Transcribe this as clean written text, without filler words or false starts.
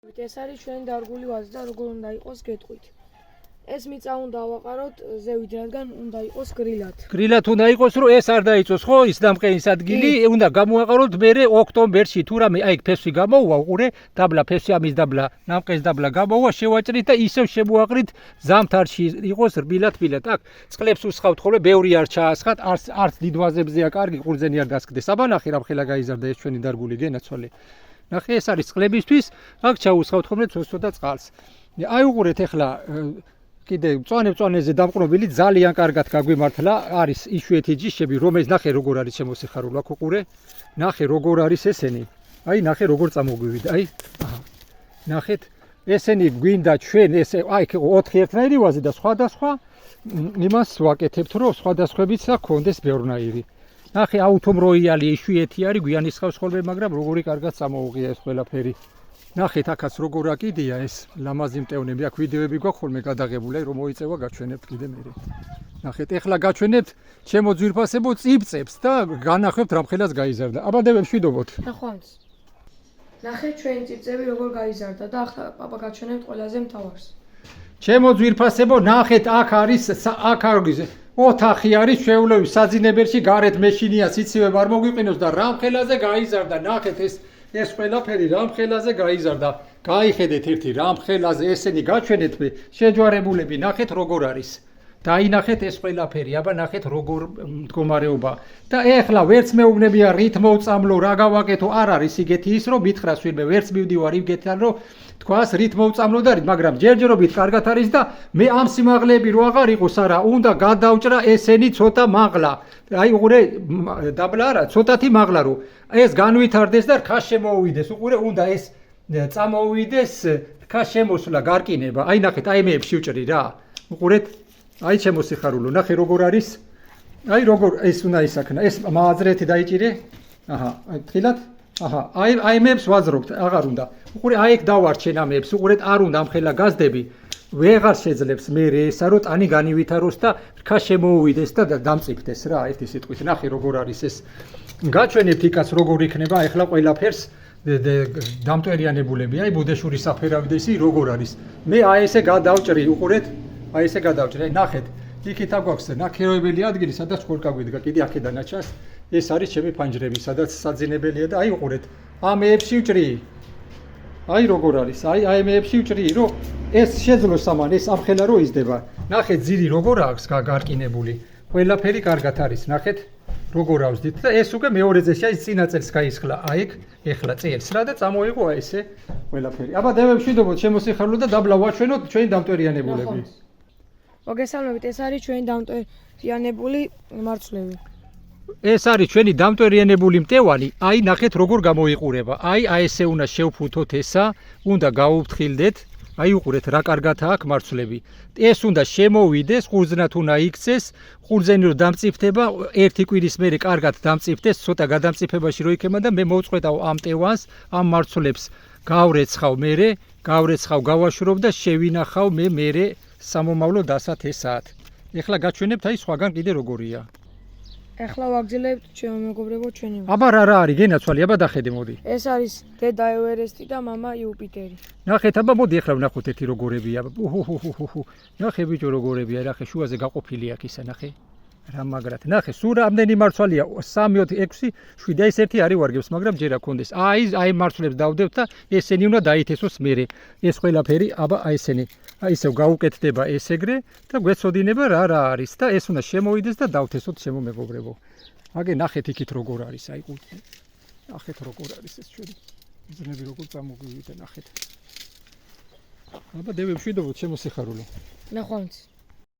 ეს არის ჩვენი დარგული ვაზი და როგორ უნდა იყოს გეტყვით. ეს მიწა უნდა ავაყაროთ ზევით, რადგან უნდა იყოს გრილად. გრილად უნდა იყოს, რომ ეს არ დაიწოს, ხო, ის დამყენის ადგილი, უნდა გამოვაყაროთ მერე ოქტომბერში, თუ რამე აი ფესვი გამოვა, უყურე, დაბლა ფესვი ამის დაბლა, ნამყენის დაბლა გამოვა, შევაჭრით და ისევ შემოაყრით ზამთარში იყოს რბილად. აქ წყლებს უსხავთ ხოლმე, ბევრი არ ჩაასხათ, არც დიდ ვაზებზეა კარგი, ყურძენი არ დასკდეს. აბა ნახე რა ხელა გაიზარდა ეს ჩვენი დარგული გენაცვალე. ნახე ეს არის წყლებისთვის, აქ ჩაუსხავთ ხოლმე ცოცვა და წყალს. აი უყურეთ ახლა კიდე მწვანე-მწვანეზე დამყრობილი ძალიან კარგად გაგვიმართლა, არის იშვიათი ჯიშები, რომელიც ნახე როგორ არის შემოსიხარული, აქ უყურე. ნახე როგორ არის ესენი. აი ნახე როგორ წამოგვივიდა, აი. ნახეთ, ესენი გვინდა ჩვენ ესე, აი 4 ერთნაირი ვაზი და სხვადასხვა იმას ვაკეთებთ, რომ სხვადასხვებიც აქონდეს ბევრნაირი. ნახე აუთომ როიალი იშვიათი არის, გვიანისხავს ხოლმე, მაგრამ როგორი კარგად წამოუღია ეს ყველაფერი. ნახეთ აქაც როგორ აკიდია ეს ლამაზი მტევნები, აქ ვიდეოები გვაქვს ხოლმე გადაღებული, რომ მოიწევა გაჩვენებთ კიდე მერე. ნახეთ, ეხლა გაჩვენებთ ჩემო ძვირფასებო წიბწებს და განახვევთ რამხელას გაიზარდა. აბადები მშვიდობოთ. ნახვამს. ნახეთ ჩვენი წიბწები როგორ გაიზარდა და ახლა პაპა გაჩვენებთ ყველაზე მთავარს. ჩემო ძვირფასებო, ნახეთ, აქ არის ოთახი არის შეულებრივ საძინებელში, გარეთ მეშინია, სიცივე არ მოგვიყინოს და რამხელაზე გაიზარდა. ნახეთ ეს ყველაფერი რამხელაზე გაიზარდა. გაიხედეთ ერთი რამხელაზე, ესენი გაჩვენეთ შეჯვარებულები, ნახეთ როგორ არის. დაინახეთ ეს ყველაფერი, აბა ნახეთ როგორ მდგომარეობა. და ეხლა ვერც მეუბნებია რით მოვწამლო, რა გავაკეთო, არ არის იგეთი ის, რომ მითხრას ვინმე ვერც მივდივარ იგეთთან, რომ თქვას რით მოვწამლო და რით, მაგრამ ჯერჯერობით კარგად არის და მე ამ სიმაღლეები რო აღარ იყოს არა, უნდა გადავჭრა ესენი ცოტა მაღლა. აი უყურე დაბლა არა, ცოტათი მაღლა რო ეს განვითარდეს და რქა შემოუვიდეს. უყურე უნდა ეს წამოუვიდეს რქა შემოსვლა, გარკინება. აი ნახეთ, აი მე შევჭრი რა. უყურეთ, აი შემოსიხარულო, ნახე როგორ არის. აი როგორ ეს უნდა ისაქნა. ეს მააზრეთი დაიჭირე. აი თილად. აი მეებს ვაძრობთ, აღარ უნდა. უყურე აი ეგ დავარჩენ ამებს. უყურეთ არ უნდა ამხელა გაზდები. ვეღარ შეძლებს მე ესა რომ ტანი განივითაროს და რქა შემოუვიდეს და დამწიფდეს რა ერთი სიტყვით. ნახე როგორ არის ეს. გაჩვენებთ იქაც როგორ იქნება ახლა ყველაფერს დამტვერიანებულები. აი ბუდეშურის საფერავი და ისი როგორ არის. მე აი ესე გადავჭრი, უყურეთ. აი ესე გადავჭრი. აი ნახეთ. იქით აგვაქვს ნაქეროებელი ადგილი, სადაც ხორკა გვიდგა. კიდე აქედანა ჩანს. ეს არის ჩემი ფანჯრები, სადაც საძინებელია და აი უყურეთ. ამეებში ვჭრი. აი როგორ არის. აი მეებში ვჭრი, რომ ეს შეძლოს ამან, ეს ამხელა რო იზრდება. ნახეთ ძირი როგორ აქვს გარკინებული. ყველაფერი კარგად არის. ნახეთ როგორ ავსდით და ეს უკვე მეორე წელს აი წინა წელს გაისხლა. აი ეგ ეხლა წელს რა და წამოიღო აი ესე ყველაფერი. აბა დევემშვიდობოთ, შემოსიხარულო და დაბლა ვაჩვენოთ ჩვენი დამტვერიანებულები. მოგესალმებით, ეს არის ჩვენი დამტვერიანებული მარცვლები. ეს არის ჩვენი დამტვერიანებული მტევანი. აი ნახეთ როგორ გამოიყურება. აი ესე უნდა შევფუთოთ ესა, უნდა გაუფრთხილდეთ. აი უყურეთ რა კარგათაა აქ მარცვლები. ეს უნდა შემოვიდეს, ყურძნად უნდა იქცეს, ყურძენი რო დამწიფდება, ერთი კვირის მერე კარგად დამწიფდეს, ცოტა გადამწიფებაში რო იქნება და მე მოვწყვეტავ ამ მტევანს, ამ მარცვლებს გავრეცხავ მერე, გავაშრობ და შევინახავ მე სამომავლო დასად ესაა. ეხლა გაჩვენებთ აი სხვაგან კიდე როგორია. ეხლა ვაგრძელებთ ჩემო მეგობრებო ჩვენი. აბა რა არის გენაცვალი, აბა დახედე მოდი. ეს არის დედა ევერესტი და მამა იუპიტერი. ნახეთ, აბა მოდი ეხლა ვნახოთ ერთი როგორებია. ნახე ბიჭო როგორებია, ნახე შუაზე გაყოფილი აქ ისა, ნახე. რა მაგრად. ნახე, სულ რამდენი მარცვალია? 3, 4, 6, 7 ეს ერთი არის ვარგებს, მაგრამ ჯერ აქონდეს. აი მარცვლებს დავდებთ და ესენი უნდა დაითესოს მერე. ეს ყველაფერი, აბა აი ესენი. აი ისევ გაუკეთდება ესეგრე და გვეცოდინება რა არის და ეს უნდა შემოვიდეს და დავთესოთ ჩემო მეგობრებო. აგე ნახეთ იქით როგორ არის, აი ყუთი. ნახეთ როგორ არის ეს ჩვენი ძნები როგორ წამოგვივიდა, ნახეთ. აბა დევემშვიდობოთ, შემოსიხარულო. ნახვამდის.